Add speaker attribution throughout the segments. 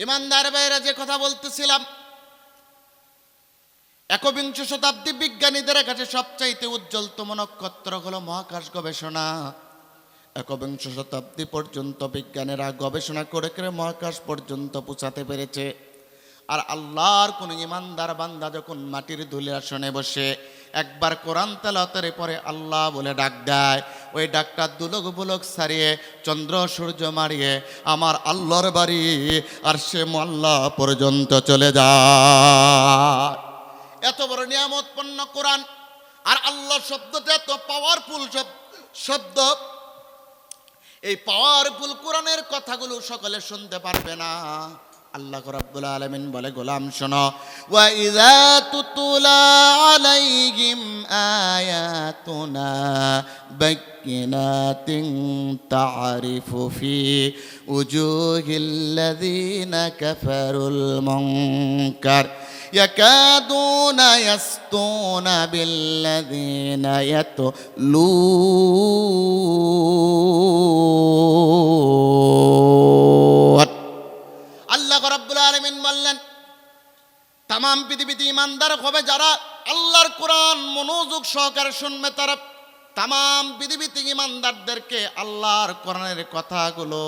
Speaker 1: ইমানদার ভাইরা, যে কথা বলতেছিলাম, একবিংশ শতাব্দী বিজ্ঞানীদের কাছে সবচাইতে উজ্জ্বলতম নক্ষত্র হলো মহাকাশ গবেষণা। একবিংশ শতাব্দী পর্যন্ত বিজ্ঞানীরা গবেষণা করে করে মহাকাশ পর্যন্ত পৌঁছাতে পেরেছে। আর আল্লাহর কোন ইমানদার বান্দা যখন মাটির ধুলে আসনে বসে একবার কোরআন তেলাওয়াতের পরে আল্লাহ বলে ডাক দেয়, ওই ডাকটা দুলক বুলক সারিয়ে চন্দ্র সূর্য মারিয়ে আমার আল্লাহর বাড়ি আর সে মোল্লা পর্যন্ত চলে যায়। এত বড় নিয়ামতপূর্ণ কোরআন, আর আল্লাহ শব্দটা এত পাওয়ারফুল শব্দ। এই পাওয়ারফুল কোরআনের কথাগুলো সকলে শুনতে পারবে না। আল্লাহ রাব্বুল আলামিন বলে, গোলাম শোনো, ওয়া ইযা তুতলা আলাইহিম আয়াতুনা বায়িনাতিন তা'রিফু ফি উজুহিল্লাযিনা কাফারুল মুনকার ইয়াকাদুনা ইয়াসতুনা বিল্লাযিনা ইয়াতলুন। আল্লাহ রাব্বুল আলামিন বললেন, তাম পৃথিবীতে ইমানদার হবে যারা আল্লাহর কোরআন মনোযোগ সহকারে শুনবে, তারা তাম পৃথিবীতে ইমানদারদেরকে আল্লাহর কোরআনের কথাগুলো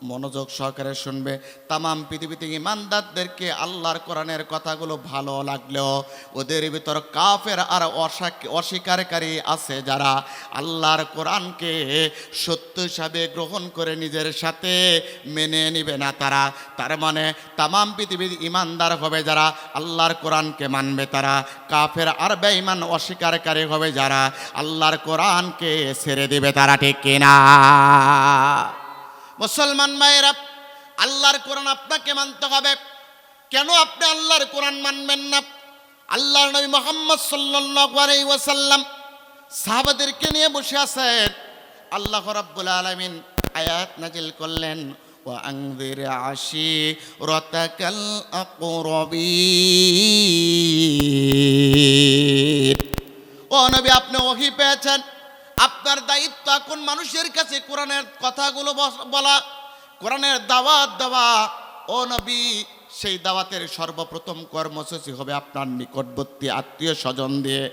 Speaker 1: মনোযোগ সহকারে শুনবে। তাম পৃথিবীতে ইমানদারদেরকে আল্লাহর কোরআনের কথাগুলো ভালো লাগলেও ওদের ভিতর কাফের আর অস্বীকারী আছে, যারা আল্লাহর কোরআনকে সত্য হিসাবে গ্রহণ করে নিজের সাথে মেনে নিবে না তারা। তার মানে তাম পৃথিবীর ইমানদার হবে যারা আল্লাহর কোরআনকে মানবে, তারা কাফের আর বেঈমান অস্বীকারী হবে যারা আল্লাহর কোরআনকে ছেড়ে দিবে, তারা ঠিক কিনা? মুসলমান ভাইয়েরা, আল্লাহর কোরআন আপনাকে মানতে হবে। কেন আপনি আল্লাহর কোরআন মানবেন না? আল্লাহর নবী মুহাম্মদ সাল্লাল্লাহু আলাইহি ওয়াসাল্লাম সাহাবাদেরকে নিয়ে বসে আছেন। আল্লাহ রাব্বুল আলামিন আয়াত নাজিল করলেন, ওয়া আনযির আশীরাতাকাল আকরাবিন। ও নবী, আপনি ওহী পেয়েছেন, আপনার দায়িত্ব এখন মানুষের কাছে কোরআনের কথাগুলো বলা, কোরআনের দাওয়াত দেওয়া। ও নবী, সেই দাওয়াতের সর্বপ্রথম কর্মসূচি হবে আপনার নিকটবর্তী আত্মীয় স্বজন দিয়ে,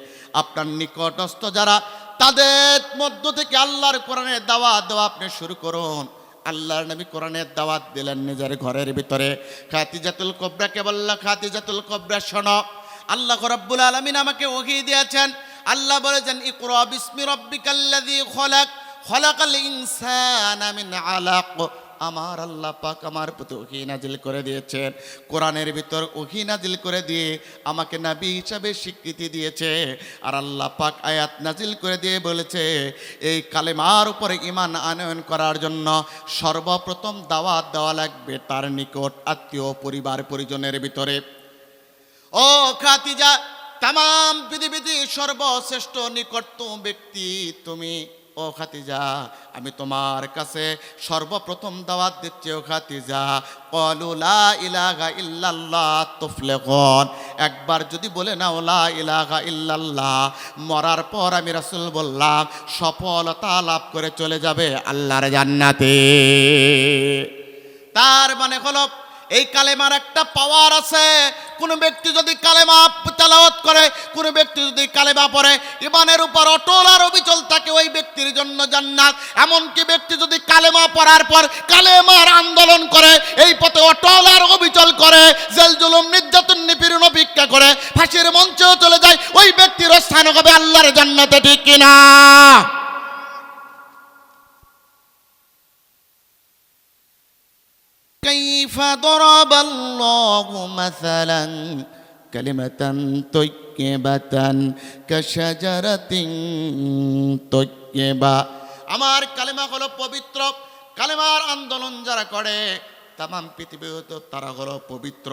Speaker 1: আপনার নিকটস্থ যারা, তাদের মধ্য থেকে আল্লাহর কোরআনের দাওয়াত দেওয়া আপনি শুরু করুন। আল্লাহর নবী কোরআনের দাওয়াত দিলেন নিজের ঘরের ভিতরে। খাদিজাতুল কুবরাকে বললেন, খাদিজাতুল কুবরা শোনো, আল্লাহ রাব্বুল আলামিন আমাকে ওহী দিয়েছেন। আল্লাহ বলেছেন, ইকরা বিসমি রাব্বিকাল্লাযী খলাক খলাকাল ইনসানা মিন আলাক। আমার আল্লাহ পাক আমার প্রতি ওহী নাজিল করে দিয়েছেন। কোরআনের ভিতর ওহী নাজিল করে দিয়ে আমাকে নবী হিসাবে স্বীকৃতি দিয়েছে। আর আল্লাহ পাক আয়াত নাজিল করে দিয়ে বলেছে, এই কালেমার উপরে ঈমান আনয়ন করার জন্য সর্বপ্রথম দাওয়াত দেওয়া লাগবে তার নিকট আত্মীয় পরিবার পরিজনের ভিতরে। ও খাদিজা, তাম পৃথিবীতে সর্বশ্রেষ্ঠ নিকটতম ব্যক্তি তুমি। ও খাদিজা, আমি তোমার কাছে সর্বপ্রথম দাওয়াত দিচ্ছি। ও খাদিজা, ক্বালু লা ইলাহা ইল্লাল্লাহ তুফলিহুন। একবার যদি বলে নাও লা ইলাহা ইল্লাল্লাহ, মরার পর আমি রাসূল বললাম, সফলতা লাভ করে চলে যাবে আল্লাহর জান্নাতে। তার মানে হলো এই কালেমার একটা পাওয়ার আছে। কোনো ব্যক্তি যদি কালেমা তেলাওয়াত করে, কোনো ব্যক্তি যদি কালেমা পড়ে, ঈমানের উপর অটল আর অবিচল থাকে, ওই ব্যক্তির জন্য জান্নাত। এমনকি ব্যক্তি যদি কালেমা পড়ার পর কালেমার আন্দোলন করে, এই পথে অটল আর অবিচল করে, জেল জুলুম নির্যাতন নিপীড়ন অপেক্ষা করে ফাঁসির মঞ্চেও চলে যায়, ওই ব্যক্তির স্থান হবে আল্লাহর জান্নাতে, ঠিক কিনা? كيف ضرب الله مثلا كلمة طيبة كشجرة طيبة। আমার কালেমা হলো পবিত্র। কালেমার আন্দোলন যারা করে তাম পৃথিবীতে তারা হলো পবিত্র।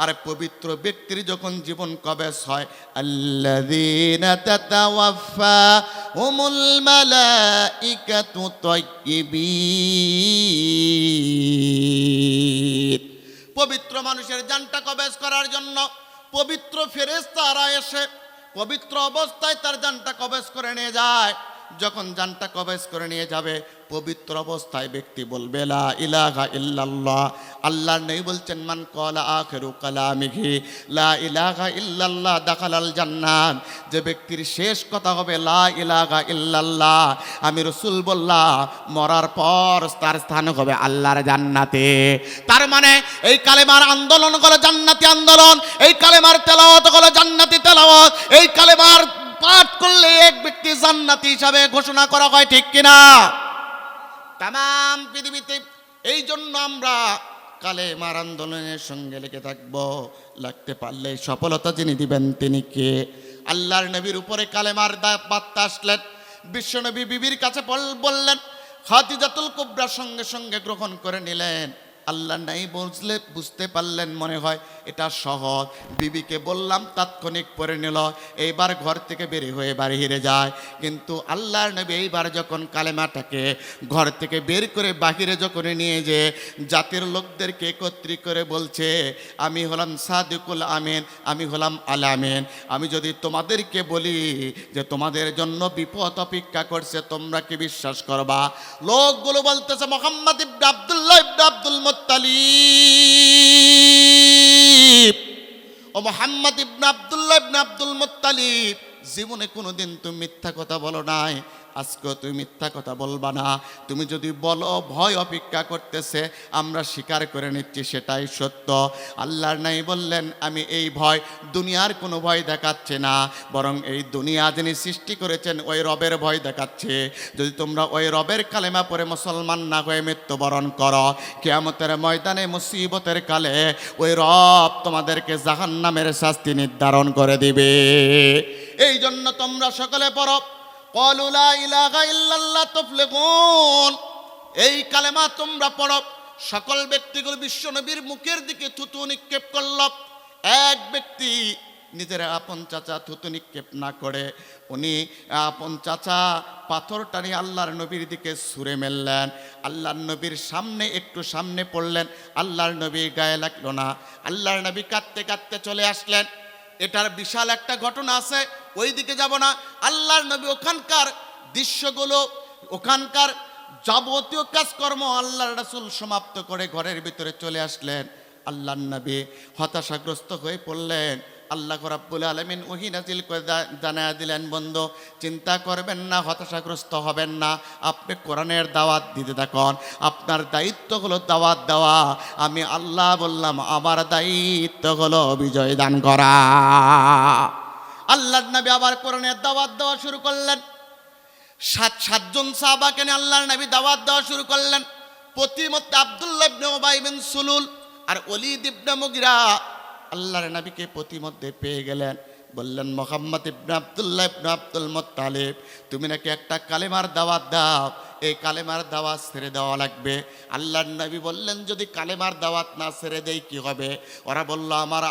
Speaker 1: আর পবিত্র ব্যক্তির যখন জীবন কবেশ হয়, আল্লাযীনা তাতাওয়াফাহুমুল মালাইকাতু তাইয়্যিবিন। পবিত্র মানুষের জানটা কবেশ করার জন্য পবিত্র ফেরেশতারা এসে পবিত্র অবস্থায় তার জানটা কবেশ করে নিয়ে যায়। যখন জানটা কবেশ করে নিয়ে যাবে, পবিত্র অবস্থায় ব্যক্তি বলবে লা ইলাহা ইল্লাল্লাহ। আল্লাহর নবী বলছেন মান ক্বালা আখিরু কালামিহি লা ইলাহা ইল্লাল্লাহ দাখালাল জান্নাত। যে ব্যক্তির শেষ কথা হবে লা ইলাহা ইল্লাল্লাহ, আমি রাসূল বললাম মরার পর তার স্থান হবে আল্লাহর জান্নাতে। তার মানে এই কালেমার আন্দোলন হলো জান্নাতি আন্দোলন, এই কালেমার তেলাওয়াত হলো জান্নাতি তেলাওয়াত, এই কালেমার পাঠ করলে এক ব্যক্তি জান্নাতি হিসাবে ঘোষণা করা হয়, ঠিক কিনা? তাম পৃথিবীতে এই জন্য আমরা কালেমার আন্দোলনের সঙ্গে লেগে থাকবো। লাগতে পারলে সফলতা যিনি দিবেন তিনি কে? আল্লাহর নবীর উপরে কালেমার বার্তা আসলেন, বিশ্বনবী বিবির কাছে বললেন, খাদিজাতুল কুবরা সঙ্গে সঙ্গে গ্রহণ করে নিলেন। আল্লাহ নাই বুঝতে পারলেন, মনে হয় এটা সহজ, বিবিকে বললাম তাৎক্ষণিক পরে নিল, এইবার ঘর থেকে বেরিয়ে হয়ে বাহিরে যায়। কিন্তু আল্লাহর নবী এইবার যখন কালেমাটাকে ঘর থেকে বের করে বাহিরে যখন নিয়ে যে জাতির লোকদেরকে একত্রিত করে বলছে, আমি হলাম সাদিকুল আমিন, আমি হলাম আল আমিন, আমি যদি তোমাদেরকে বলি যে তোমাদের জন্য বিপদ অপেক্ষা করছে, তোমরা কি বিশ্বাস করবা? লোকগুলো বলতেছে মুহাম্মদ ইবনে আব্দুল্লাহ ইবনে আব্দুল মুত্তালিব, ও মুহাম্মদ ইবনে আব্দুল্লাহ ইবনে আব্দুল মুত্তালিব, জীবনে কোনোদিন তুমি মিথ্যা কথা বলো নাই, আজকে তুমি মিথ্যা কথা বলবা না। তুমি যদি বলো ভয় অপেক্ষা করতেছে, আমরা স্বীকার করে নিচ্ছি সেটাই সত্য। আল্লাহর নাই বললেন, আমি এই ভয় দুনিয়ার কোনো ভয় দেখাচ্ছে না, বরং এই দুনিয়া যিনি সৃষ্টি করেছেন ওই রবের ভয় দেখাচ্ছে। যদি তোমরা ওই রবের কালেমা পড়ে মুসলমান না হয়ে মৃত্যুবরণ করো, কিয়ামতের ময়দানে মুসিবতের কালে ওই রব তোমাদেরকে জাহান্নামের শাস্তি নির্ধারণ করে দিবে। এই জন্য তোমরা সকলে পড়ো ক্বালু লা ইলাহা ইল্লাল্লাহ তুফলিহুন, এই কালেমা তোমরা পড়ো। সকল ব্যক্তিগুলো বিশ্বনবীর মুখের দিকে থুতু নিক্ষেপ করল। এক ব্যক্তি নিজের আপন চাচা থুতু নিক্ষেপ না করে উনি আপন চাচা পাথর টানি আল্লাহর নবীর দিকে ছুঁড়ে মেললেন। আল্লাহর নবীর সামনে একটু সামনে পড়লেন, আল্লাহর নবীর গায়ে লাগলো না। আল্লাহর নবী কাঁদতে কাঁদতে চলে আসলেন। এটার বিশাল একটা ঘটনা আছে, ওই দিকে যাব না। আল্লাহর নবী ওখানকার দৃশ্যগুলো, ওখানকার যাবতীয় কাজকর্ম আল্লাহর রাসূল সমাপ্ত করে ঘরের ভিতরে চলে আসলেন। আল্লাহর নবী হতাশাগ্রস্ত হয়ে পড়লেন। আল্লাহ রাব্বুল আলামিন ওহী নাজিল করে জানায়া দিলেন, বন্ধু চিন্তা করবেন না, হতাশাগ্রস্ত হবেন না, আপনি কোরআনের দাওয়াত দিতে থাকুন, আপনার দায়িত্ব হলো দাওয়াত দেওয়া। আমি আল্লাহ বললাম আমার দায়িত্ব হলো বিজয় দান করা। আল্লাহর নবী আবার কোরআনের দাওয়াত দেওয়া শুরু করলেন। সাতজন সাহাবাকে নিয়ে আল্লাহর নবী দাওয়াত দেওয়া শুরু করলেন। প্রতিমধ্যে আব্দুল্লাহ ইবনে উবাই বিন সুলুল আর ওলীদ ইবনে মুগিরা আল্লাহর নবীকে প্রতিমধ্যে পেয়ে গেলেন। বললেন, মুহাম্মদ ইবনে আব্দুল্লাহ ইবনে আব্দুল মুত্তালিব, তুমি নাকি একটা কালেমার দাওয়াত দাও, এই কালেমার দাওয়াত ছেড়ে দেওয়া লাগবে। আল্লাহর নবী বললেন, যদি কালেমার দাওয়াত না ছেড়ে দেই কি হবে? ওরা বলল, আমার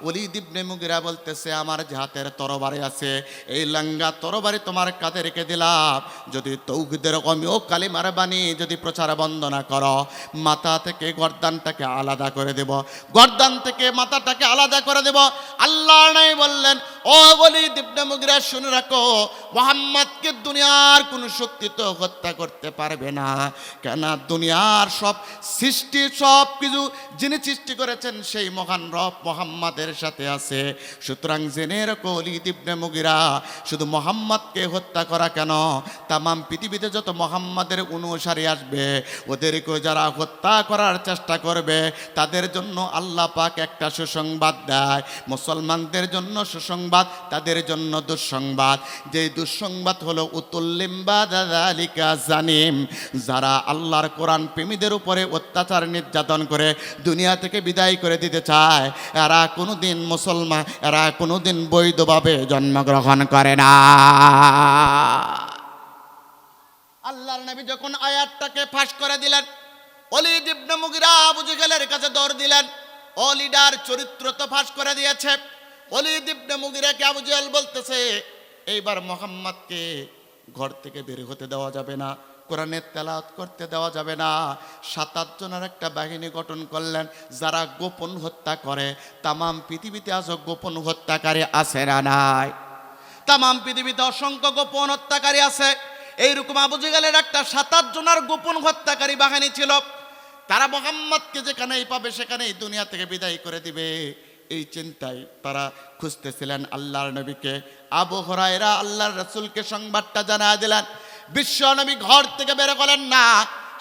Speaker 1: ওলীদ ইবনে মুগিরা বলতেছে আমার যে হাতের তরবারি আছে, এই লাঙ্গা তরবারি তোমার কাঁধে রেখে দিলাম, যদি তৌহিদের আমিও কালেমার বাণী যদি প্রচার বন্ধ না করো, মাথা থেকে গর্দানটাকে আলাদা করে দেব, গর্দান থেকে মাথাটাকে আলাদা করে দেব। আল্লাহর নবী বললেন, ও ওলীদ ইবনে মুগিরা শুনে রাখো, মুহাম্মদকে দুনিয়ার কোনো শক্তি তো হত্যা করতে পারবে না। কেন? দুনিয়ার সব সৃষ্টি, সব কিছু যিনি সৃষ্টি করেছেন সেই মহান রব মুহাম্মাদের সাথে আছে। সুতরাং জেনে রাখো, ওলীদ ইবনে মুগিরা শুধু মুহাম্মদকে হত্যা করা কেন, তামাম পৃথিবীতে যত মুহাম্মাদের অনুসারী আসবে ওদেরকে যারা হত্যা করার চেষ্টা করবে তাদের জন্য আল্লাহ পাক একটা সুসংবাদ দেয়। মুসলমানদের জন্য সুসংবাদ, তাদের জন্য দুঃসংবাদ। যে দুঃসংবাদ হলো উতুল্লিম্বা যালিকা জানিম, যারা আল্লাহর কোরআন প্রেমীদের উপরে অত্যাচার নির্যাতন করে দুনিয়া থেকে বিদায় করে দিতে চায়, এরা কোনোদিন মুসলমান, এরা কোনোদিন বৈধভাবে জন্মগ্রহণ করে না। আল্লাহর নবী যখন আয়াতটাকে ফাঁস করে দিলেন, ওলীদ ইবনে মুগিরা আবু জেহেলের কাছে দৌড় দিলেন। ও লিডার, চরিত্র তো ফাঁস করে দিয়েছে। ওলীদ ইবনে মুগিরাকে আবু জেহেল বলতেছে, এইবার মুহাম্মদকে ঘর থেকে বের হতে দেওয়া যাবে না, কোরআনের তেলাওয়াত করতে দেওয়া যাবে না। 7-8 জনের একটা বাহিনী গঠন করলেন যারা গোপন হত্যা করে। তামাম পৃথিবীতে আজ গোপন হত্যাকারী আছে না নাই? তামাম পৃথিবীতে অসংখ্য গোপন হত্যাকারী আছে। এইরকম আবু জেহেলের একটা 7-8 জনের গোপন হত্যাকারী বাহিনী ছিল। তারা মোহাম্মদকে যেখানেই পাবে সেখানেই দুনিয়া থেকে বিদায় করে দিবে, এই চিন্তায় তারা খুঁজতেছিলেন আল্লাহর নবীকে। আবু হুরায়রা আল্লাহর রাসূলকে সংবাদটা জানায় দিলেন। বিশ্ব নবী ঘর থেকে বের হলেন না,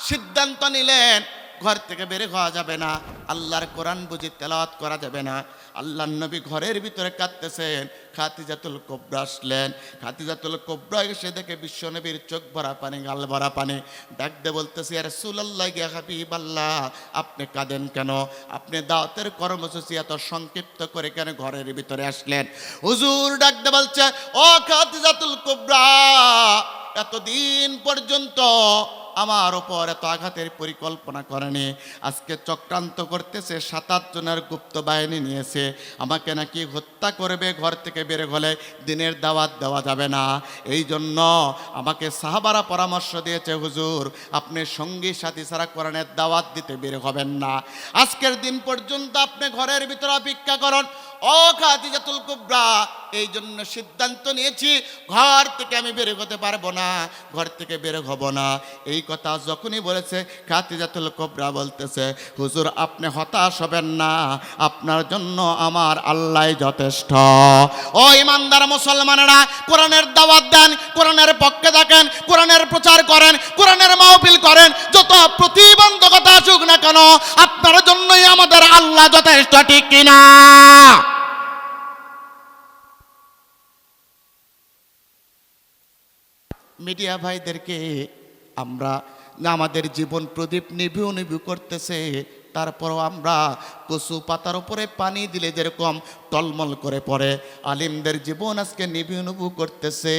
Speaker 1: সিদ্ধান্ত নিলেন ঘর থেকে বের হওয়া যাবে না, আল্লাহর কোরআন বুঝি তেলাওয়াত করা যাবে না। আল্লাহর নবী ঘরের ভিতরে কাঁদতেছেন। খাদিজাতুল কুবরা আসলেন। খাদিজাতুল কুবরা এসে দেখে বিশ্ব নবীর চোখ ভরা পানি, গাল ভরা পানি। ডাকতে বলতেছে, ইয়া রাসূলুল্লাহ, ইয়া হাবিবাল্লাহ, আপনি কাঁদেন কেন? আপনি দাওয়াতের কর্মসূচি এত সংক্ষিপ্ত করে কেন ঘরের ভিতরে আসলেন? হুজুর ডাকতে বলছে, ও খাদিজাতুল কুবরা, এতদিন পর্যন্ত আমার ওপর এত আঘাতের পরিকল্পনা করেনি, আজকে চক্রান্ত করতেছে, 7-8 জনের গুপ্ত বাহিনী নিয়েছে, আমাকে নাকি হত্যা করবে। ঘর থেকে বের হলে দিনের দাওয়াত দেওয়া যাবে না, এই জন্য আমাকে সাহাবারা পরামর্শ দিয়েছে, হুজুর আপনি সঙ্গী সাথী ছাড়া কোরআনের দাওয়াত দিতে বের হবেন না, আজকের দিন পর্যন্ত আপনি ঘরের ভিতরে অপেক্ষা করুন। ও খাদিজাতুল কুবরা, এই জন্য সিদ্ধান্ত নিয়েছি ঘর থেকে আমি বের হতে পারবো না, ঘর থেকে বের হব না। এই কথা যখনই বলেছে, খাদিজাতুল কুবরা বলতেছে, হুজুর আপনি হতাশ হবেন না, আপনার জন্য আমার আল্লাহ যথেষ্ট। ও ইমানদার মুসলমানেরা, কোরআনের দাওয়াত দেন, কোরআনের পক্ষে থাকেন, কোরআনের প্রচার করেন, কোরআনের মাহফিল করেন, যত প্রতিবন্ধকতা আসুক না কেন আপনার জন্যই আমাদের আল্লাহ যথেষ্ট, ঠিক কিনা? মিডিয়া ভাইদেরকে আমরা আমাদের জীবন প্রদীপ নিভিউ নিভিউ করতেছে, তারপরও আমরা কচু পাতার উপরে পানি দিলে যেরকম টলমল করে পড়ে, আলিমদের জীবন আজকে নিভিউ নিভিউ করতেছে।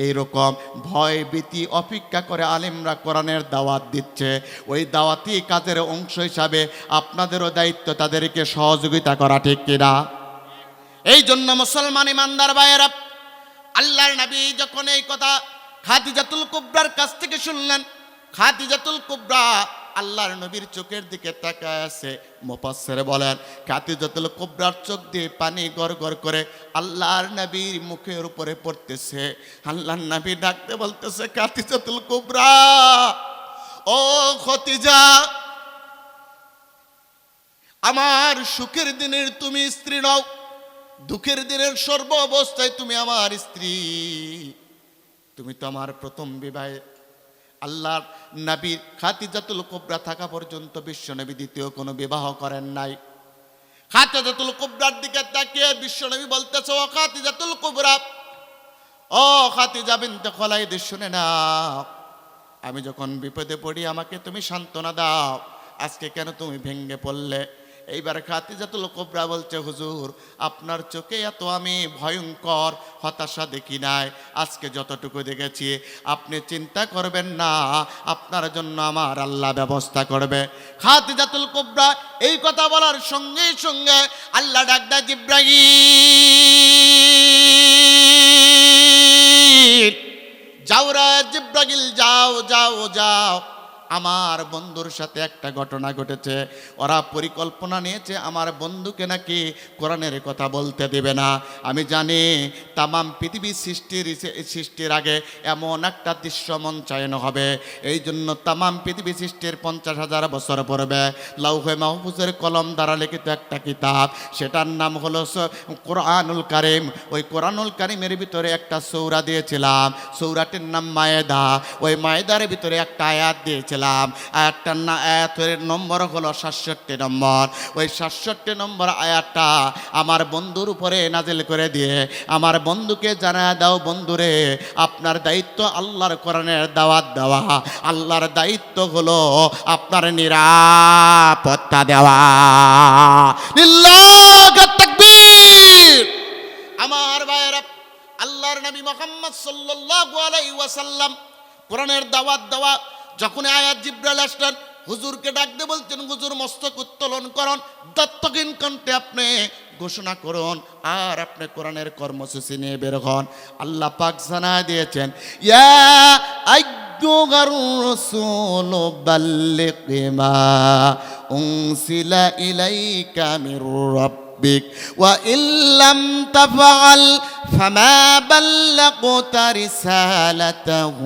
Speaker 1: এইরকম ভয় ভীতি অপেক্ষা করে আলিমরা কোরআনের দাওয়াত দিচ্ছে। ওই দাওয়াতি কাজের অংশ হিসাবে আপনাদেরও দায়িত্ব তাদেরকে সহযোগিতা করা, ঠিক কিনা? এই জন্য মুসলমান ইমানদার ভাইয়েরা, আল্লাহর নবী যখন এই কথা খাদিজাতুল কুবরার কাছ থেকে শুনলেন, খাদিজাতুল কুবরা আল্লাহর নবীর চোখের দিকে তাকায় আছে। মুফাসসির বলেন, খাদিজাতুল কুবরার চোখ দিয়ে পানি গড় গড় করে আল্লাহর নবীর মুখের উপরে পড়তেছে। আল্লাহর নবী ডাকতে বলতেছে, খাদিজাতুল কুবরা, ও খদিজা, আমার সুখের দিনের তুমি স্ত্রী নও, দুঃখের দিনের সর্ব অবস্থায় তুমি আমার স্ত্রী, তুমি তো আমার প্রথম বিবাহে। আল্লাহর নবী খাদিজাতুল কুবরা থাকা পর্যন্ত বিশ্বনবী দ্বিতীয় কোনো বিবাহ করেন নাই। খাদিজাতুল কুবরার দিকে তাকিয়ে বিশ্বনবী বলতেছে, ও খাদিজাতুল কুবরা, ও খাদিজা বিনতে খুলাইদ, শুনে নাও, আমি যখন বিপদে পড়ি আমাকে তুমি সান্ত্বনা দাও, আজকে কেন তুমি ভেঙে পড়লে? এইবার খাদিজাতুল কুবরা বলছে, হুজুর আপনার চোখে এত আমি ভয়ঙ্কর হতাশা দেখি নাই, আজকে যতটুকু দেখেছি, আপনি চিন্তা করবেন না, আপনার জন্য আমার আল্লাহ ব্যবস্থা করবে। খাদিজাতুল কুবরা এই কথা বলার সঙ্গে সঙ্গে আল্লাহ ডাক দেয়, জিব্রাইল যাও রে, জিব্রাইল যাও যাও যাও, আমার বন্ধুর সাথে একটা ঘটনা ঘটেছে, ওরা পরিকল্পনা নিয়েছে আমার বন্ধুকে নাকি কোরআনের কথা বলতে দেবে না। আমি জানি তামাম পৃথিবী সৃষ্টির আগে এমন একটা দৃশ্য মঞ্চায়ন হবে, এই জন্য তামাম পৃথিবী সৃষ্টির 50,000 বছর পড়বে লাউহে মাহফুজের কলম দ্বারা লিখিত একটা কিতাব, সেটার নাম হলো কোরআনুল কারিম। ওই কোরআনুল কারিমের ভিতরে একটা সূরা দিয়েছিলাম, সূরাটির নাম মায়েদা। ওই মায়েদার ভিতরে একটা আয়াত দিয়েছিলাম, আয়াতের নম্বর হলো 67 নম্বর। ওই 67 নম্বর আয়াতটা আমার বন্ধুর উপরে নাজিল করে দিয়ে আমার বন্ধুকে জানায় দাও, বন্ধুরে আপনার দায়িত্ব আল্লাহর কোরআনের দাওয়াত দেওয়া, আল্লাহর দায়িত্ব হলো আপনার নিরাপত্তা দেওয়া। লিল্লাহি তাকবীর। আমার ভাইয়েরা, আল্লাহর নবী মুহাম্মদ সাল্লাল্লাহু আলাইহি ওয়াসাল্লাম কোরআনের দাওয়াত দেওয়া যখন আয়াত জিব্রাইল আসলেন, হুজুরকে ডাকতে বলছেন, হুজুর মস্তক উত্তোলন করুন, দত্তহীন কণ্ঠে আপনি ঘোষণা করুন, আর আপনি কোরআনের কর্মসূচি নিয়ে বের হন। আল্লাহ পাক জানায় দিয়েছেন, ইয়া আইয়ুহার রাসূল বাল্লিগ মা উনসিলা ইলাইকা মির রাব্বিক ربك وإن لم تفعل فما بلغت رسالته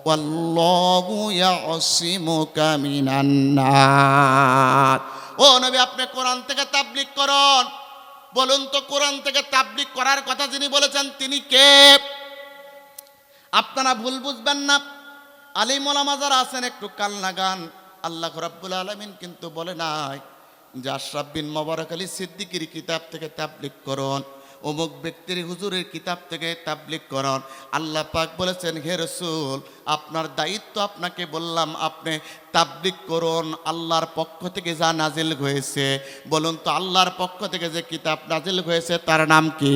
Speaker 1: والله يعصمك من الناس ও নবী আপনি কোরআন থেকে তাবলীগ করুন বলুন তো কোরআন থেকে তাবলীগ করার কথা যিনি বলেছেন তিনি কে আপনারা ভুল বুঝবেন না আলিম ওলামা যারা আছেন একটু কান লাগান আল্লাহ রাব্বুল আলামিন কিন্তু বলে নাই যে আশরাফ বিন মোবারক আলী সিদ্দিকীর কিতাব থেকে তাবলীগ করুন অমুক ব্যক্তির হুজুরের কিতাব থেকে তাবলীগ করুন আল্লাহ পাক বলেছেন হে রাসূল আপনার দায়িত্ব আপনাকে বললাম আপনি তাবলীগ করুন আল্লাহর পক্ষ থেকে যা নাজিল হয়েছে বলুন তো আল্লাহর পক্ষ থেকে যে কিতাব নাজিল হয়েছে তার নাম কি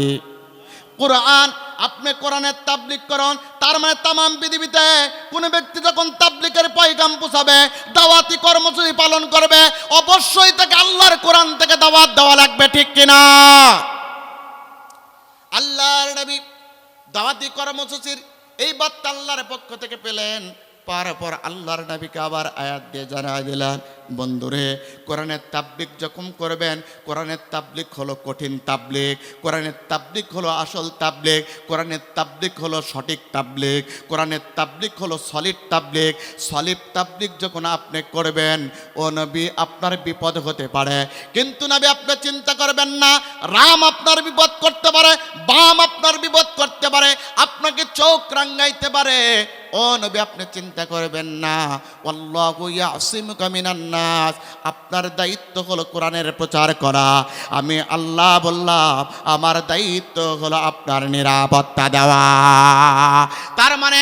Speaker 1: কোরআন আপনি কোরআনের তাবলীগ করুন তার মানে তামাম পৃথিবীতে কোন ব্যক্তি যখন তাবলীগের পয়গাম পৌঁছাবে দাওয়াতি কর্মসূচি পালন করবে অবশ্যই তাকে আল্লাহর কোরআন থেকে দাওয়াত দেওয়া লাগবে ঠিক কিনা আল্লাহর নবী দাওয়াতি কর্মসূচির এই বার্তা আল্লাহর পক্ষ থেকে পেলেন পর আল্লাহর নবীকে আবার আয়াত দিয়ে জানাই দিলেন বন্ধুরে কোরআনের তাবলীগ যখন করবেন কোরআনের তাবলীগ হলো কঠিন তাবলীগ কোরআনের তাবলীগ হলো আসল তাবলীগ কোরআনের তাবলীগ হলো সঠিক তাবলীগ কোরআনের তাবলীগ হলো সলিড তাবলীগ যখন আপনি করবেন ও নবী আপনার বিপদ হতে পারে কিন্তু নবী আপনি চিন্তা করবেন না রাম আপনার বিপদ করতে পারে বাম আপনার বিপদ করতে পারে আপনাকে চোখ রাঙ্গাইতে পারে ও নবী আপনি চিন্তা করবেন না আল্লাহু ইয়াসিমুকা মিনান নাস আপনার দায়িত্ব হলো কোরআনের প্রচার করা আমি আল্লাহ বললাম আমার দায়িত্ব হলো আপনার নিরাপত্তা দেওয়া তার মানে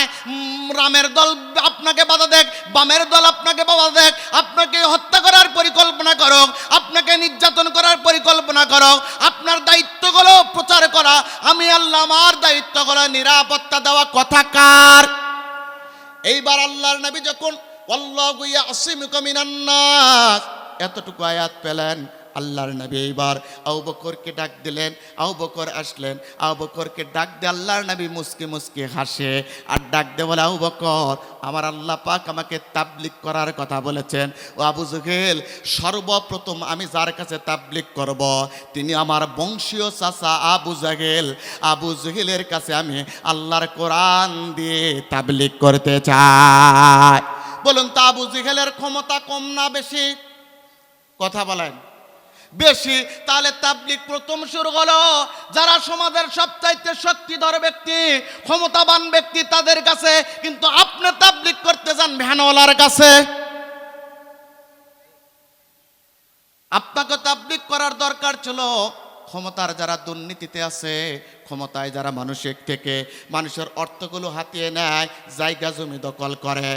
Speaker 1: রামের দল আপনাকে বাধা দেখ বামের দল আপনাকে বাধা দেখ আপনাকে হত্যা করার পরিকল্পনা করো আপনাকে নির্যাতন করার পরিকল্পনা করো আপনার দায়িত্ব হলো প্রচার করা আমি আল্লাহ আমার দায়িত্ব হলো নিরাপত্তা দেওয়া কথা কার এইবার আল্লাহর নবী যখন আল্লাহু ইয়াসিমুকা মিনান নাস এতটুকু আয়াত পেলেন আল্লাহর নবী এইবার আবু বকরকে ডাক দিলেন আবু বকর আসলেন আবু বকরকে ডাক দিয়ে আল্লাহর নবী মুস্কি মুস্কি হাসে আর ডাক দিয়ে বলে আবু বকর আমার আল্লাহ পাক আমাকে তাবলীগ করার কথা বলেছেন ও আবু জেহেল সর্বপ্রথম আমি যার কাছে তাবলীগ করব তিনি আমার বংশীয় চাচা আবু জেহেলের কাছে আমি আল্লাহর কোরআন দিয়ে তাবলীগ করতে চাই বলুন তো আবু জেহেলের ক্ষমতা কম না বেশি কথা বলেন বেশি তাহলে তাবলীগ প্রথম শুরু হলো যারা সমাজের সবচাইতে শক্তিধর ব্যক্তি ক্ষমতাবান ব্যক্তি তাদের কাছে কিন্তু আপনি তাবলীগ করতে যান ভ্যানওয়ালার কাছে আপনাকে তাবলীগ করার দরকার ছিল ক্ষমতার যারা দুর্নীতিতে আছে ক্ষমতায় যারা মানুষের অর্থগুলো হাতিয়ে নেয় জায়গা জমি দখল করে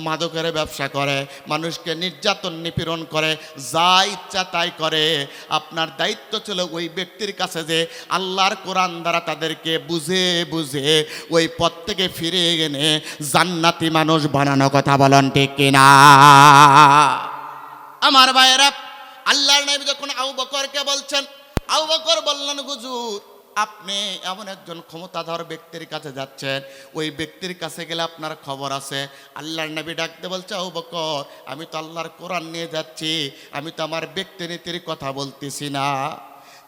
Speaker 1: মাদকের ব্যবসা করে মানুষকে নির্যাতন নিপীড়ন করে যা ইচ্ছা তাই করে আপনার দায়িত্ব ছিল ওই ব্যক্তির কাছে যে আল্লাহর কোরআন দ্বারা তাদেরকে বুঝে ওই পথ থেকে ফিরে এনে জান্নাতি মানুষ বানানো কথা বলেন ঠিক কিনা আমার ভাইয়েরা আল্লাহর নবী যখন আবু বকরকে বলছেন আবু বকর বললেন হুজুর আপনি এমন একজন ক্ষমতাধর ব্যক্তির কাছে যাচ্ছেন ওই ব্যক্তির কাছে গেলে আপনার খবর আছে আল্লাহর নবী ডাকতে বলছে আবু বকর আমি তো আল্লাহর কোরআন নিয়ে যাচ্ছি আমি তো আমার ব্যক্তিনীতির কথা বলতেছি না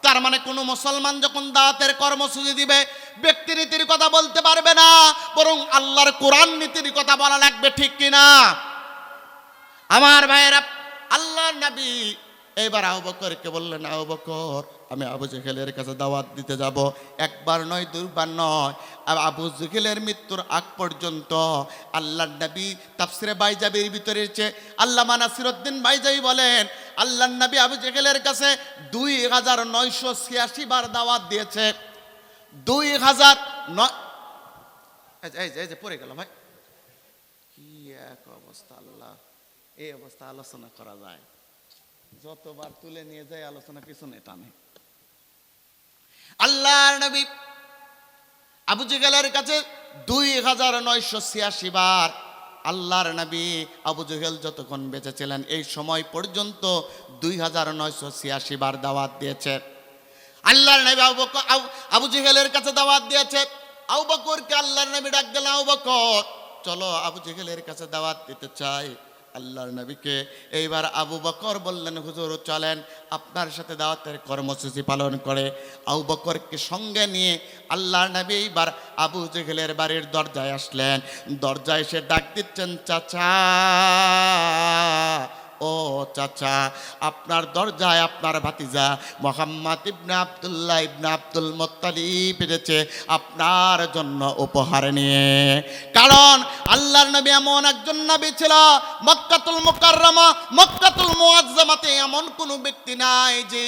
Speaker 1: তার মানে কোনো মুসলমান যখন দাওয়াতের কর্মসূচি দিবে ব্যক্তিনীতির কথা বলতে পারবে না বরং আল্লাহর কোরআন নীতির কথা বলা লাগবে ঠিক কিনা আমার ভাইয়েরা আল্লাহর নবী এবার আবু বকরকে বললেন আবু বকর আমি আবু জেহেলের কাছে দাওয়াত দিতে যাব একবার নয় দুইবার নয় আবু জেহেলের মৃত্যুর আগ পর্যন্ত আল্লাহর নবী তাফসিরে বাইজাবির ভিতরে আল্লামা নাসিরউদ্দিন বাইজাবি বলেন আল্লাহর নবী আবু জেহেলের কাছে 2986 বার দাওয়াত দিয়েছে 2009 এই পড়ে গেল ভাই কি এক অবস্থা আল্লাহ এই অবস্থা আলোচনা করা যায় যতবার তুলে নিয়ে যায় আলোচনা পিছনে টানে আল্লাহর নবী আবু জেহেলের কাছে 2986 বার আল্লাহর নবী আবু জেহেল যতক্ষণ বেঁচে ছিলেন এই সময় পর্যন্ত 2986 বার দাওয়াত দিয়েছে আল্লাহর নবী আবু জেহেলের কাছে দাওয়াত দিয়েছে আবু বকরকে আল্লাহর নবী ডাক দিলেন আবু বকর চলো আবু জেহেলের কাছে দাওয়াত দিতে চাই আল্লাহর নবীকে এইবার আবু বকর বললেন, হুজুর চলেন আপনার সাথে দাওয়াতের কর্মসূচি পালন করে। আবু বকরকে সঙ্গে নিয়ে আল্লাহর নবী এইবার আবু জেহেলের বাড়ির দরজায় আসলেন। দরজায় এসে ডাক দিচ্ছেন, চাচা ও চাচা, আপনার দরজায় আপনার ভাতিজা মুহাম্মদ ইবনে আব্দুল্লাহ ইবনে আব্দুল মুত্তালিব এসেছে আপনার জন্য উপহার নিয়ে। কারণ আল্লাহর নবী এমন একজন নবী ছিল, মক্কাতুল মুকাররমা মক্কাতুল মুআজ্জামাতে এমন কোনো ব্যক্তি নাই যে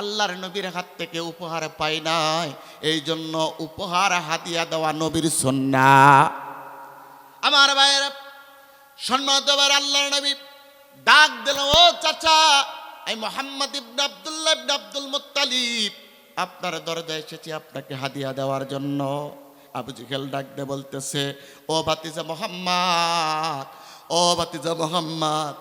Speaker 1: আল্লাহর নবীর হাত থেকে উপহার পায় নাই। এই জন্য উপহার হাদিয়া দেওয়া নবীর সুন্নাহ। আমার ভাইয়েরা, সম্মানিত ভাইয়েরা, আল্লাহর নবী ডাক দিল, ও চাচা, এই মুহাম্মদ ইবনে আব্দুল্লাহ ইবনে আব্দুল মুত্তালিব আপনার দরজায় এসেছি আপনাকে হাদিয়া দেওয়ার জন্য। আবু জেহেল ডাক দিয়ে বলতেছে, ও ভাতিজা মুহাম্মদ, ও ভাতিজা মুহাম্মদ,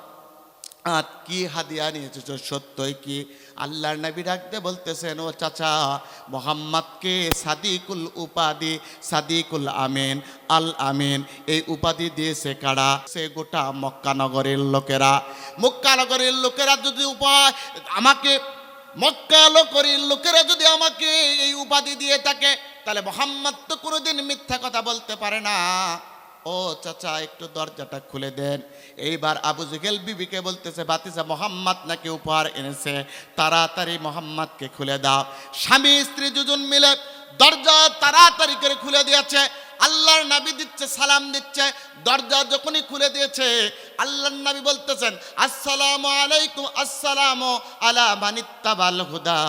Speaker 1: আজ কি হাদিয়া নিয়েছো? সত্যই কি? আল্লাহর নবী ডাক দিয়ে বলতেছেন, ও চাচা, মুহাম্মদকে সাদিকুল উপাধি, সাদিকুল আমিন, আল আমিন এই উপাধি দিয়েছে কারা? সে গোটা মক্কা নগরের লোকেরা। মক্কা নগরের লোকেরা যদি আমাকে মক্কা নগরের লোকেরা যদি আমাকে এই উপাধি দিয়ে থাকে, তাহলে মুহাম্মদ তো কোনোদিন মিথ্যা কথা বলতে পারে না। ও চাচা, একটু দরজাটা খুলে দেন। এইবার আবু জেহেল বিবিকে বলতেছে, ভাতিজা মুহাম্মদ নাকি উপহার এনেছে, তাড়াতাড়ি মুহাম্মদকে খুলে দাও। স্বামী স্ত্রী দুজন মিলে দরজা তাড়াতাড়ি করে খুলে দিয়েছে। আল্লাহর নবী দিচ্ছে, সালাম দিচ্ছে। দরজা যখনই খুলে দিয়েছে, আল্লাহর নবী বলতেছেন, আসসালামু আলাইকুম, আসসালামু আলা মানিত্তাবাল হুদা।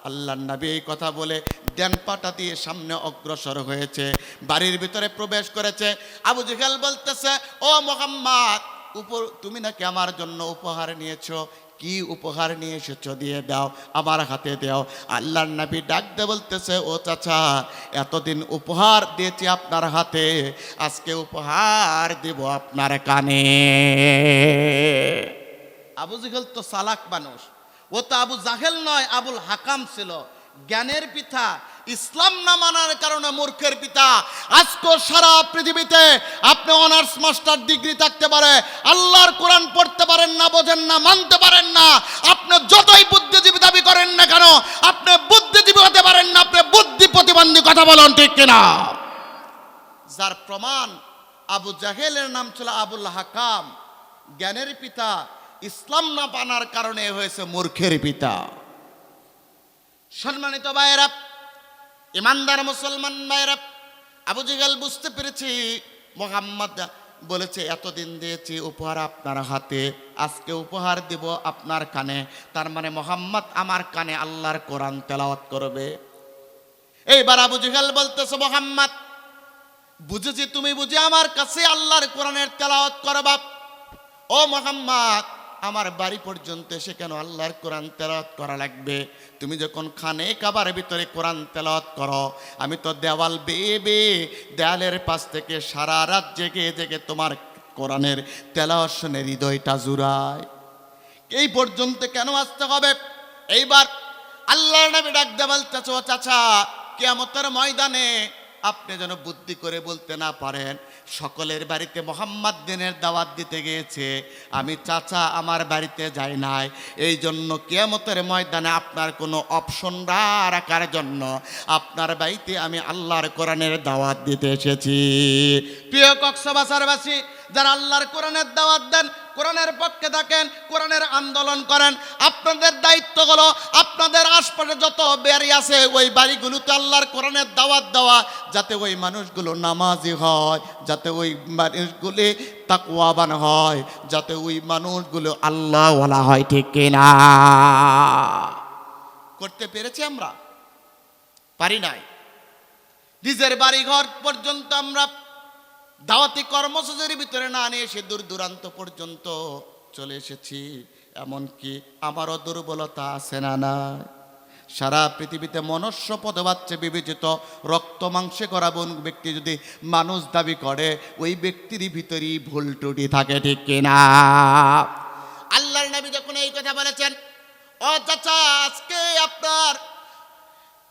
Speaker 1: আল্লাহর নবী এই কথা বলে ডান পাটা দিয়ে সামনে অগ্রসর হয়েছে, বাড়ির ভিতরে প্রবেশ করেছে। আবু জেহেল বলতেছে, ও মুহাম্মদ, তুমি নাকি আমার জন্য উপহার নিয়েছো, কি উপহার নিয়ে এসেছো? দিয়ে দাও, আমার হাতে দাও। আল্লাহর নবী ডাক দিয়ে বলতেছে, ও চাচা, এতদিন উপহার দিয়েছি আপনার হাতে, আজকে উপহার দেব আপনার কানে। আবু জেহেল তো চালাক মানুষ, ও তো আবু জাহেল নয়, আবুল হাকাম ছিল, জ্ঞানের পিতা। ইসলাম না মানার কারণে মূর্খের পিতা। আজকে সারা পৃথিবীতে আপনি অনার্স মাস্টার ডিগ্রি থাকতে পারে, আল্লাহর কোরআন পড়তে পারেন না, বোঝেন না, মানতে পারেন না, আপনি যতই বুদ্ধিজীবী দাবি করেন না কেন, আপনি বুদ্ধিজীবী হতে পারেন না, আপনি বুদ্ধি প্রতিবন্ধী। কথা বলুন ঠিক কিনা? যার প্রমাণ, আবু জাহেলের নাম ছিল আবুল হাকাম, জ্ঞানের পিতা। ইসলাম না মানার কারণে হয়েছে মূর্খের পিতা। সম্মানিত ভাইয়েরা, ইমানদার মুসলমান ভাইয়েরা, আবু জেহেল বুঝতে পেরেছি মুহাম্মদ বলেছে এতদিন দিয়েছি উপহার আপনার হাতে, আজকে উপহার দিব আপনার কানে। তার মানে মুহাম্মদ আমার কানে আল্লাহর কোরআন তেলাওয়াত করবে। এইবার আবু জেহেল বলতেছে, মুহাম্মদ, বুঝেছি তুমি বুঝি আমার কাছে আল্লাহর কোরআনের তেলাওয়াত করবা। ও মুহাম্মদ, আমার বাড়ি পর্যন্ত এসে কেন আল্লাহর কোরআন তেলাওয়াত করা লাগবে? তুমি যখন খানে কাবার ভিতরে কোরআন তেলাওয়াত করো, আমি তো দেওয়াল বেয়ে বেয়ে দেয়ালের পাশ থেকে সারা রাত জেগে জেগে তোমার কোরআনের তেলাওয়াত শুনে হৃদয়টা জুড়ায়। এই পর্যন্ত কেন আসতে হবে? এইবার আল্লাহর নবী ডাক দিয়ে বলতেছে, ও চাচা, কিয়ামতের ময়দানে আপনি যেন বুদ্ধি করে বলতে না পারেন সকলের বাড়িতে মুহাম্মদ দিনের দাওয়াত দিতে গিয়েছে, আমি চাচা আমার বাড়িতে যাই নাই। এই জন্য কিয়ামতের ময়দানে আপনার কোনো অপশন রাখার জন্য আপনার বাড়িতে আমি আল্লাহর কোরআনের দাওয়াত দিতে এসেছি। প্রিয় কক্সবাজারবাসী, যারা আল্লাহর কোরআনের দাওয়াত দেন, কোরআনের পক্ষে থাকেন, কোরআনের আন্দোলন করেন, আপনাদের দায়িত্ব হলো আপনাদের আশপাশে যত বাড়ি আছে ওই বাড়িগুলোতে আল্লাহর কোরআনের দাওয়াত দেওয়া, যাতে ওই মানুষগুলো নামাজি হয়, যাতে ওই মানুষগুলি তাকওয়াবান হয়, যাতে ওই মানুষগুলো আল্লাহওয়ালা হয়। ঠিক কিনা? করতে পেরেছি আমরা? পারি নাই। নিজের বাড়ি ঘর পর্যন্ত আমরা দাওয়াতি কর্মসূচির ভিতরে না নিয়ে এসে দূর দূরান্ত পর্যন্ত চলে এসেছি। এমনকি আমারও দুর্বলতা আছে না? না, সারা পৃথিবীতে মনুষ্য পদবাচ্চে বিবেচিত রক্ত মাংসে করা ব্যক্তি যদি মানুষ দাবি করে, ওই ব্যক্তির ভিতরেই ভুল ত্রুটি থাকে। ঠিক কিনা? আল্লাহর নবী যখন এই কথা বলেছেন, ও চাচা, আজকে আপনার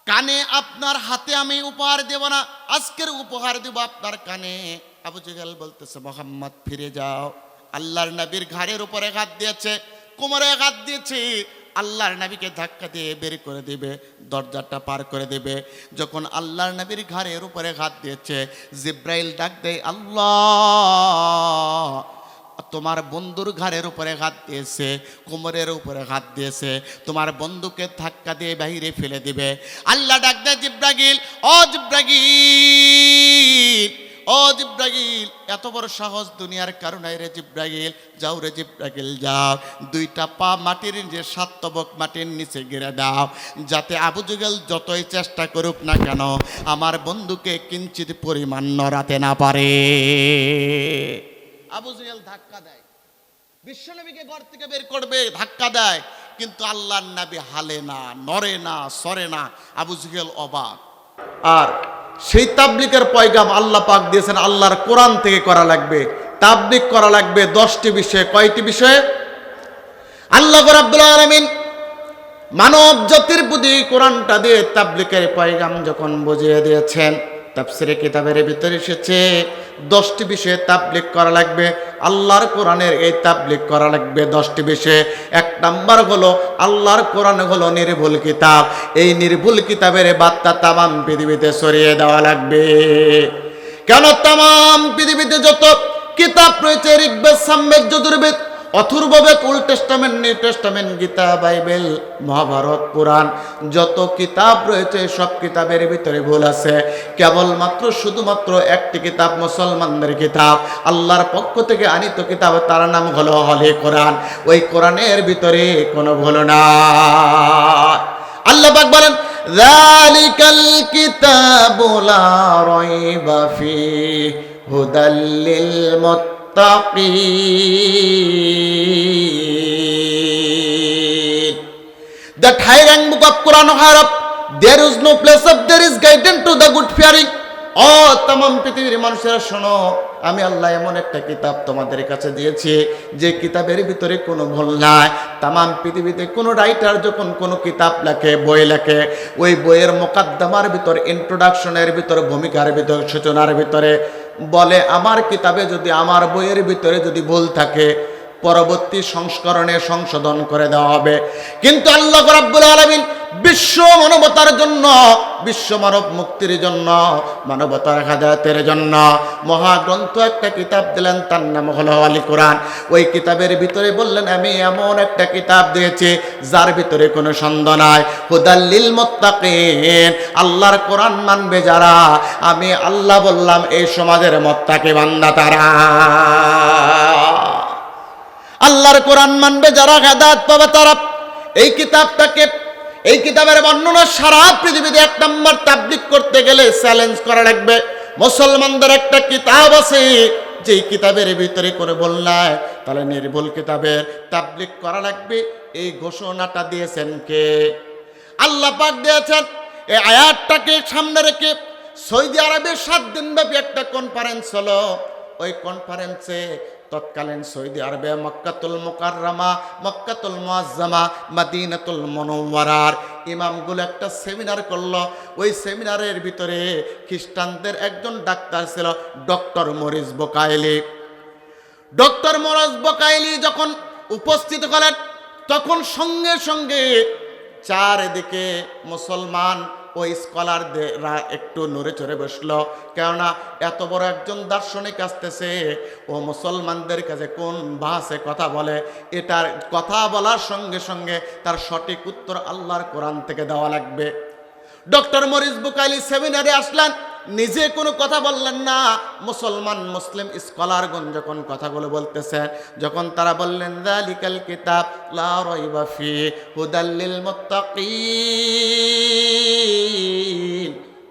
Speaker 1: কানে, আপনার হাতে আমি উপহার দেব না, আজকের উপহার দেব আপনার কানে। আবু জেহেল বলতেছে, মুহাম্মদ ফিরে যাও, আল্লাহর নবীর ঘাড়ের উপরে হাত দিয়েছে, কোমরে হাত দিয়েছে, আল্লাহর নবীকে ধাক্কা দিয়ে বের করে দিবে, দরজাটা পার করে দিবে। যখন আল্লাহর নবীর ঘাড়ের উপরে হাত দিয়েছে, জিব্রাইল ডাক দেয়, আল্লাহ তোমার বন্ধুর ঘাড়ের উপরে হাত দিয়েছে, কোমরের উপরে হাত দিয়েছে, তোমার বন্ধুকে ধাক্কা দিয়ে বাহিরে ফেলে দিবে। আল্লাহ ডাক দেয়, জিব্রাইল, ও জিব্রাইল, ও জিব্রাইল, এত বড় সাহস দুনিয়ার কারণে রে জিব্রাইল, যাও রে জিব্রাইল যাও, দুইটা পা মাটির যে সাতবক মাটির নিচে গেড়ে দাও, যাতে আবু জেহেল যতই চেষ্টা করুক না কেন আমার বন্ধুকে কিঞ্চিত পরিমাণ নড়াতে না পারে। আবু জেহেল ধাক্কা দেয়, বিশ্বনবীকে ঘর থেকে বের করবে, ধাক্কা দেয়, কিন্তু আল্লাহর নবী হালে না, নড়ে না, সরে না। আবু জেহেল অবাক। আর সেই তাবলিগের পয়গাম আল্লাহ পাক দিয়েছেন আল্লাহর কোরআন থেকে করা লাগবে। তাবলিগ করা লাগবে 10টি বিষয়ে। কয়টি বিষয়ে? আল্লাহ রাব্বুল আলামিন মানব জাতির প্রতি কোরআনটা দিয়ে তাবলিগের পয়গাম যখন বুঝিয়ে দিয়েছেন, তাফসীরে কিতাবের ভিতরে এসেছে 10টি বিষয়ে তাবলিগ করা লাগবে। আল্লাহর কোরআনের এই তাবলিগ করা লাগবে 10টি বিষয়ে। 1 নাম্বার হলো আল্লাহর কোরআন হলো নির্ভুল কিতাব। এই নির্ভুল কিতাবের বার্তা তামাম পৃথিবীতে ছড়িয়ে দেওয়া লাগবে। কেন? তামাম পৃথিবীতে যত কিতাব রয়েছে, Rigveda, Samaveda, Yajurveda, Atharvaveda, Old Testament, New Testament, Gita, Bible, Mahabharata, Purana, যত কিতাব রয়েছে সব কিতাবের ভিতরে ভুল আছে। কেবলমাত্র শুধুমাত্র একটি কিতাব মুসলমানদের কিতাব, আল্লাহর পক্ষ থেকে আনিত কিতাব, তার নাম হলো হলে কোরআন। ওই কোরআনের ভিতরে কোনো ভুল না। আল্লাহ পাক বলেন, যালিকাল কিতাবু লা রাইবা ফীহি হুদাল লিল that high rank book of Quran Harab, there is no place of there is guidance to the good fearing. ও तमाम পৃথিবীর মানুষেরা শোনো, আমি আল্লাহ এমন একটা কিতাব তোমাদের কাছে দিয়েছি যে কিতাবের ভিতরে কোনো ভুল নাই। तमाम পৃথিবীতে কোনো রাইটার যখন কোনো কিতাব লেখে, বই লেখে, ওই বইয়ের মোকদ্দমার ভিতর, ইন্ট্রোডাকশনের ভিতর, ভূমিকার ভিতর, সূচনার ভিতরে বলে আমার কিতাবে যদি, আমার বইয়ের ভিতরে যদি ভুল থাকে পরবর্তী সংস্করণে সংশোধন করে দেওয়া হবে। কিন্তু আল্লাহ রাব্বুল আলামিন বিশ্ব মানবতার জন্য, বিশ্ব মানব মুক্তির জন্য, মানবতার হেদায়েতের জন্য মহাগ্রন্থ একটা কিতাব দিলেন, তার নাম হলো আল কোরআন। ওই কিতাবের ভিতরে বললেন আমি এমন একটা কিতাব দিয়েছি যার ভিতরে কোনো সন্দেহ নাই, হুদাল লিল মুত্তাকিন। আল্লাহর কোরআন মানবে যারা, আমি আল্লাহ বললাম এই সমাজের মুত্তাকি বান্দা তারা। আল্লাহর কোরআন মানবে যারা, হেদায়েত পাবে তারা। এই কিতাবটাকে, এই কিতাবের বর্ণনা সারা পৃথিবীতে 1 নম্বর তাবলীগ করতে গেলে চ্যালেঞ্জ করা লাগবে। মুসলমানদের একটা কিতাব আছে যেই কিতাবের ভিতরে করে ভুল নাই, তাহলে নির্ভুল কিতাবের তাবলীগ করা লাগবে। এই ঘোষণাটা দিয়েছেন কে? আল্লাহ পাক দিয়েছেন। এই আয়াতটাকে সামনে রেখে সৌদি আরবে 7 দিন ব্যাপী একটা কনফারেন্স হলো। ওই কনফারেন্সে তৎকালীন সৌদি আরবে মক্কাতুল মুকাররমা, মক্কাতুল মুআজ্জামা, মদিনাতুল মুনাওয়ারার ইমামগুলো একটা সেমিনার করলো। ওই সেমিনারের ভিতরে খ্রিস্টানদের একজন ডাক্তার ছিল, ডক্টর মরিস বোকাইলি। ডক্টর মরিস বোকাইলি যখন উপস্থিত হলেন, তখন সঙ্গে সঙ্গে চারিদিকে মুসলমান ওই স্কলাররা একটু নড়ে চড়ে বসলো। কেননা এত বড় একজন দার্শনিক আসতেছে, ও মুসলমানদের কাছে কোন ভাষে কথা বলে, এটার কথা বলার সঙ্গে সঙ্গে তার সঠিক উত্তর আল্লাহর কোরআন থেকে দেওয়া লাগবে। ডক্টর মরিস বুকাইলি সেমিনারে আসলেন, নিজে কোনো কথা বললেন না। মুসলিম স্কলারগণ যখন কথাগুলো বলতেছেন, যখন তারা বললেন যালিকাল কিতাব লা রাইবা ফীহি হুদাল লিল মুত্তাকিন,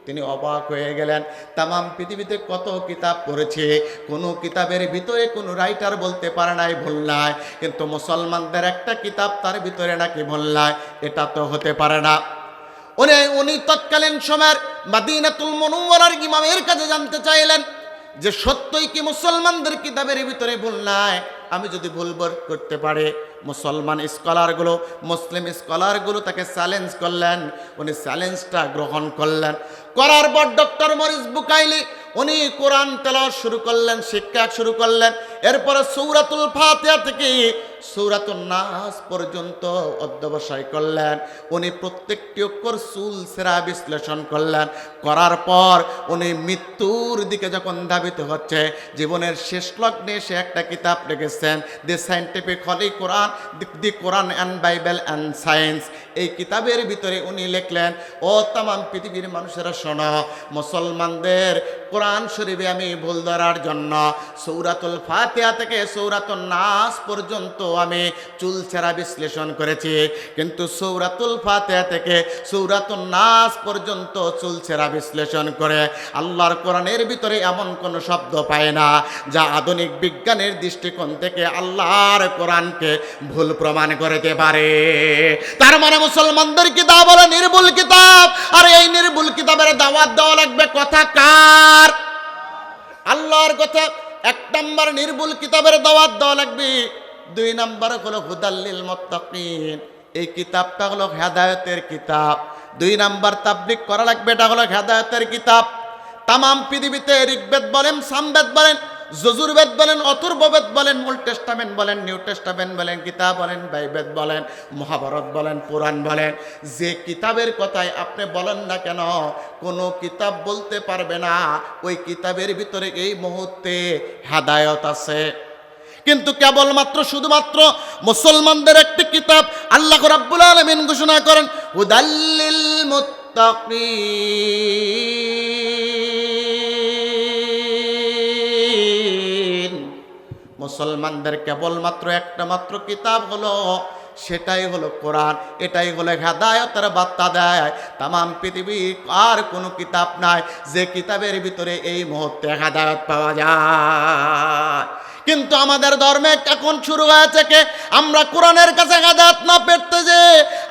Speaker 1: তিনি অবাক হয়ে গেলেন। তামাম পৃথিবীতে কত কিতাব পড়েছে, কোনো কিতাবের ভিতরে কোনো রাইটার বলতে পারে নাই ভুল নাই, কিন্তু মুসলমানদের একটা কিতাব তার ভিতরে নাকি ভুল নাই, এটা তো হতে পারে না। উনি তৎকালীন সময়ের মদিনাতুল মুনাওয়ারার ইমামের কাছে জানতে চাইলেন যে সত্যই কি মুসলমানদের কিতাবের ভিতরে ভুল নাই? আমি যদি ভুল করতে পারে, মুসলমান স্কলারগুলো, মুসলিম স্কলারগুলো তাকে চ্যালেঞ্জ করলেন। উনি চ্যালেঞ্জটা গ্রহণ করলেন। করার পর ডক্টর মরিস বুকাইলি উনি কোরআন তেলাওয়াত শুরু করলেন, শিক্ষা শুরু করলেন। এরপরে সূরাতুল ফাতিহা থেকে সূরাতুন নাস পর্যন্ত অধ্যবসায় করলেন। উনি প্রত্যেকটি অক্ষর চুলচেরা বিশ্লেষণ করলেন। করার পর উনি মৃত্যুর দিকে যখন ধাবিত হচ্ছে, জীবনের শেষ লগ্নে সে একটা কিতাব লিখেছেন, the scientific holy Quran, the Quran and Bible and science. এই কিতাবের ভিতরে উনি লিখলেন, ও তামাম পৃথিবীর মানুষেরা শোনো, মুসলমানদের কোরআন শরীফে আমি ভুল ধরার জন্য সূরাতুল ফাতিহা থেকে সূরাতুন নাস পর্যন্ত আমি চুলচেরা বিশ্লেষণ করেছি, কিন্তু সূরাতুল ফাতিহা থেকে সূরাতুন নাস পর্যন্ত চুলচেরা বিশ্লেষণ করে আল্লাহর কোরআনের ভিতরে এমন কোনো শব্দ পায় না যা আধুনিক বিজ্ঞানের দৃষ্টিকোণ থেকে আল্লাহর কোরআনকে ভুল প্রমাণ করতে পারে। তার মানে মুসলমানদের কিতাব হলো নির্ভুল কিতাব, আর এই নির্ভুল কিতাবের দাওয়াত দেওয়া লাগবে কথা কার? আল্লাহর কথা। এক নাম্বার নির্ভুল কিতাবের দাওয়াত দেওয়া লাগবে। দুই নাম্বার হলো হুদাল্লিল মুত্তাকিন, এই কিতাবটা হলো হেদায়েতের কিতাব। দুই নাম্বার তাবলীগ করা লাগবে, এটা হলো হেদায়েতের কিতাব। তামাম পৃথিবীতে ঋগ্বেদ বলেন, সামবেদ বলেন, যজুর্বেদ বলেন, অথর্ববেদ বলেন, ওল্ড টেস্টামেন্ট বলেন, নিউ টেস্টামেন্ট বলেন, গীতা বলেন, বাইবেল বলেন, মহাভারত বলেন, পুরাণ বলেন, যে কিতাবের কথাই আপনি বলেন না কেন, কোনো কিতাব বলতে পারবে না ওই কিতাবের ভিতরে এই মুহূর্তে হেদায়েত আছে। কিন্তু কেবলমাত্র শুধুমাত্র মুসলমানদের একটি কিতাব আল্লাহ রাব্বুল আলামিন ঘোষণা করেন, হুদাল্লিল মুত্তাকিন। মুসলমানদের কেবলমাত্র একটা মাত্র কিতাব হলো, সেটাই হলো কোরআন। এটাই হলো হেদায়েতের বার্তা দেয়। তামাম পৃথিবী আর কোনো কিতাব নাই যে কিতাবের ভিতরে এই মুহূর্তে হেদায়েত পাওয়া যায়। কিন্তু আমাদের ধর্মে এখন শুরু হয়েছে কে, আমরা কোরআনের কাছে হেদায়েত না পেতে যে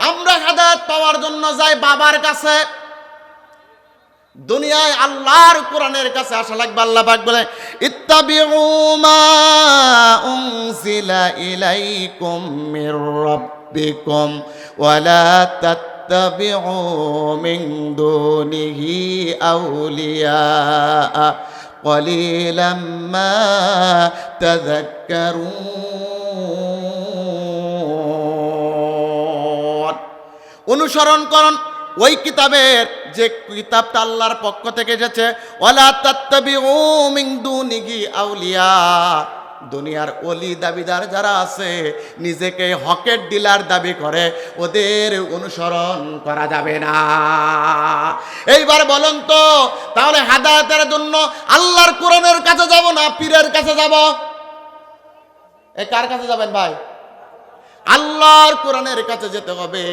Speaker 1: আমরা হেদায়েত পাওয়ার জন্য যাই বাবার কাছে। দুনিয়ায় আল্লাহর কোরআনের কাছে আসা লাগবে। আল্লাহ পাক বলে, ইত্তাবিউ মা উনজিলা ইলাইকুম মির রাব্বিকুম ওয়া লা তাত্তাবিউ মিন দুনিহি আউলিয়া ক্বালিলাম মা তাযাক্কারুন। অনুসরণ করুন ওই কিতাবের যে কিতাবটা আল্লাহর পক্ষ থেকে এসেছে, ওয়ালা তাত্তাবিউ মিন দুনিহি আউলিয়া। দুনিয়ার ওলি দাবিদার যারা আছে, নিজেকে হকের ডিলার দাবি করে, ওদের অনুসরণ করা যাবে না। এইবার বলুন তো, তাহলে হেদায়েতের জন্য আল্লাহর কোরআনের কাছে যাব না পীরের কাছে যাব? কার কাছে যাবেন ভাই? আল্লাহর কোরআনের কাছে যেতে হবে।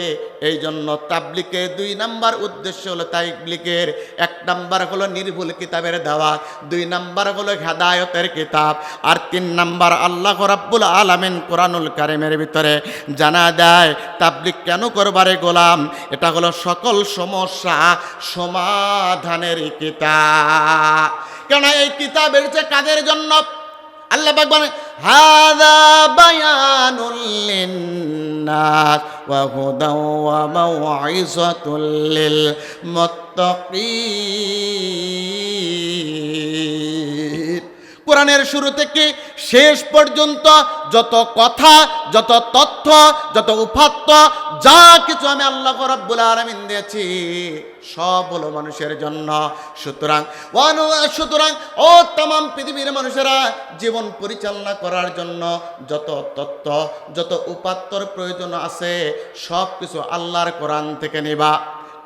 Speaker 1: এই জন্য তাবলীগের দুই নাম্বার উদ্দেশ্য হলো, তাবলীগের এক নাম্বার হলো নির্ভুল কিতাবের দাওয়াত, দুই নাম্বার হলো হেদায়েতের কিতাব, আর তিন নাম্বার আল্লাহ রাব্বুল আলামিন কোরআনুল কারীমের ভিতরে জানা দেয় তাবলীগ কেন করবারে গোলাম। এটা হলো সকল সমস্যা সমাধানের কিতাব। কেন এই কিতাবের যে কাজের জন্য আল্লাহ পাক বলেন, হাযা বায়ানুল লিন্নাস ওয়া হুদাও ওয়া মাউইযাতুল লিল মুত্তাকিন। কোরআনের শুরু থেকে শেষ পর্যন্ত যত কথা, যত তথ্য, যত উপাত্ত, যা কিছু আমি আল্লাহ রাব্বুল আলামিন দিয়েছি সব হলো মানুষের জন্য। সুতরাং ও তামাম পৃথিবীর মানুষেরা জীবন পরিচালনা করার জন্য যত তথ্য, যত উপাত্তর প্রয়োজন আছে সব কিছু আল্লাহর কোরআন থেকে নিবা।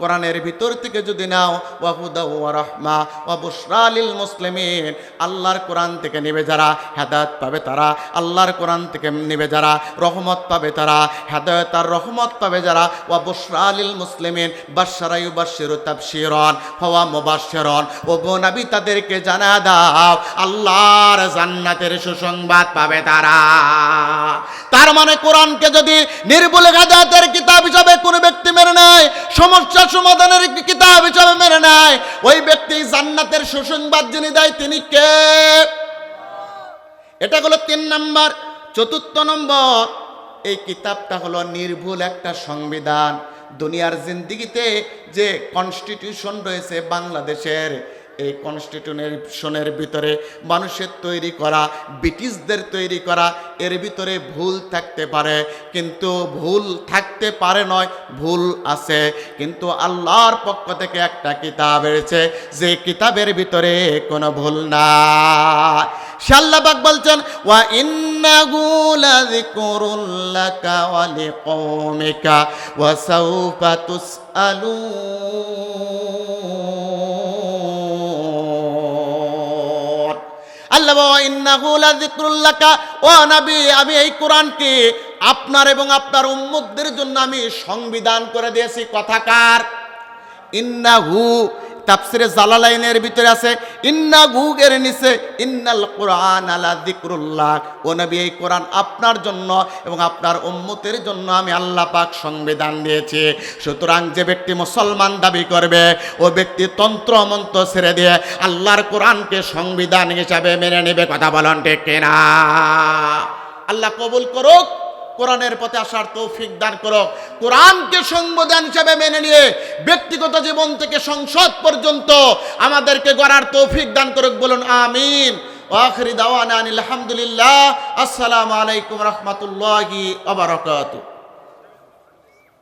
Speaker 1: কোরআনের ভিতর থেকে যদি নাও, ওয়া হুদা ওয়া রাহমা ওয়া বুশরা লিল মুসলিমিন, আল্লাহর কোরআন থেকে নেবে যারা হেদায়েত পাবে তারা, আল্লাহর কোরআন থেকে নেবে যারা রহমত পাবে তারা, হেদায়েত আর রহমত পাবে যারা। ওয়া বুশরা লিল মুসলিমিন বাশশারা ইউবাশশিরু তাবশীরান ওয়া মুবাশশিরান, ও গো নবী তাদেরকে জানা দাও আল্লাহর জান্নাতের সুসংবাদ পাবে তারা। তার মানে কোরআনকে যদি নির্ভুল হেদায়েতের কিতাব হিসাবে কোনো ব্যক্তি মেনে নেয়, সমস্যা সমাধানের কিতাব হিসাবে মেনে নেয়, ওই ব্যক্তি জান্নাতের সুসংবাদ যিনি দেয় তিনি কে? এটা হলো তিন নাম্বার। চতুর্থ নম্বর, এই কিতাবটা হলো নির্ভুল একটা সংবিধান। দুনিয়ার জিন্দিগিতে যে কনস্টিটিউশন রয়েছে বাংলাদেশের, এই কনস্টিটিউশনের ভিতরে মানুষের তৈরি করা, ব্রিটিশদের তৈরি করা, এর ভিতরে ভুল থাকতে পারে, কিন্তু ভুল থাকতে পারে নয়, ভুল আছে। কিন্তু আল্লাহর পক্ষ থেকে একটা কিতাব এসেছে, যে কিতাবের ভিতরে কোনো ভুল নাই। আল্লাহ পাক বলছেন, ওয়া ইন্নাহু লাযিকরুল লাকা ওয়া লিকওমিকা ওয়া সাওফা তুসআলুন। আল্লাহ ওয়া ইন্নাহু লাযিকরুল লাকা, ও নবী আমি এই কোরআনকে আপনার এবং আপনার উম্মতদের জন্য আমি সংবিধান করে দিয়েছি। কথাকার ইন্নাহু, তাফসিরে জালালাইনের ভিতরে আছে ইন্নাহু এর নিচে ইন্নাল কুরআন আলা যিকরুল্লাহ। ও নবী এই কোরআন আপনার জন্য এবং আপনার উম্মতের জন্য আমি আল্লাহ পাক সংবিধান দিয়েছি। সুতরাং যে ব্যক্তি মুসলমান দাবি করবে, ও ব্যক্তি তন্ত্র মন্ত্র ছেড়ে দিয়ে আল্লাহর কোরআনকে সংবিধান হিসাবে মেনে নেবে। কথা বলেন ঠিক কিনা? আল্লাহ কবুল করুক, কোরআনের পথে আসার তৌফিক দান করো। কোরআনকে সংবিধান হিসেবে মেনে নিয়ে ব্যক্তিগত জীবন থেকে সংসদ পর্যন্ত আমাদেরকে গড়ার তৌফিক দান করুক। বলুন আমিন। আখিরি দাওয়ানা আলহামদুলিল্লাহ। আসসালামু আলাইকুম রহমতুল্লাহি ওয়া বারাকাতুহু।